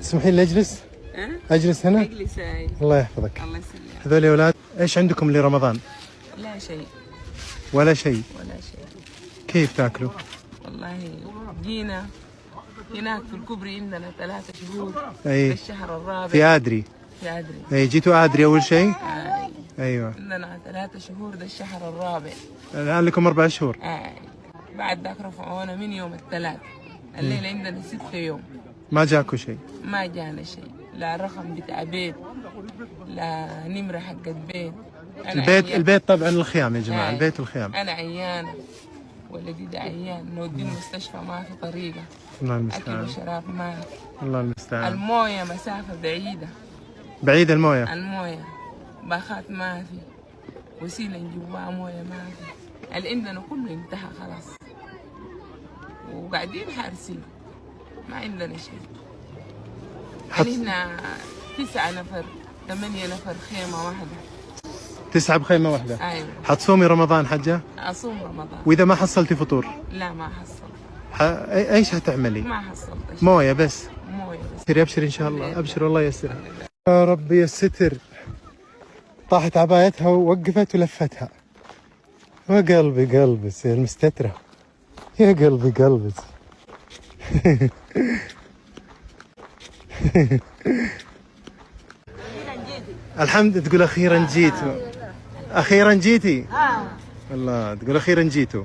تسمحين لي اجلس؟ اجلس هنا؟ اجلس. الله يحفظك. الله يسلمك. هذول يا اولاد ايش عندكم لرمضان؟ لا شيء. ولا شيء؟ ولا شيء. كيف تاكلوا؟ والله جينا هناك في الكوبري عندنا 3 شهور. اي الشهر الرابع في ادري. في أدري. اي جيتوا ادري اول شيء؟ ايوه عندنا 3 شهور، ده الشهر الرابع. الان لكم 4 شهور. بعد ذاك رفعونا من يوم الثلاث، الليلة عندنا 6 يوم. ما جاكوا شيء؟ ما جانا شيء، لا رقم بتاع بيت، لا نمرة حقت بيت. البيت طبعا الخيام يا جماعة. البيت الخيام. أنا عيانة، ولدي ده عيان، نوديه المستشفى ما في طريقة. الله أكل المستعان. وشراب ما في. الله المستعان. الموية مسافة بعيدة. بعيد المويه. الموية باخات ما في، وسيلة نجيبها موية ما في. اللي عندنا كله انتهى خلاص، وقاعدين حارسين، ما عندنا شيء. هنا 9 نفر 8 نفر خيمة واحدة. 9 بخيمة واحدة. أيوة. حتصومي رمضان حجة؟ أصوم رمضان. وإذا ما حصلتي فطور؟ لا ما حصلت. ايش هتعملي؟ ما حصلت شيء. مويه بس. موية بس. ابشري ابشري ان شاء الله. ابشر والله ييسرها. يا ربي الستر. طاحت عبايتها ووقفت ولفتها. وقلبي قلبي يا المستترة. يا قلبي قلبي. الحمد. تقول اخيرا جيتوا. اخيرا جيتي. الله تقول اخيرا جيتوا.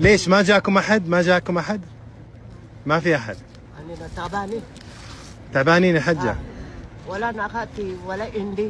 ليش ما جاكم احد؟ ما جاكم احد؟ ما في احد. أنا تعبانين. تعبانين يا حجة؟ ولا أنا أخذتي ولا عندي.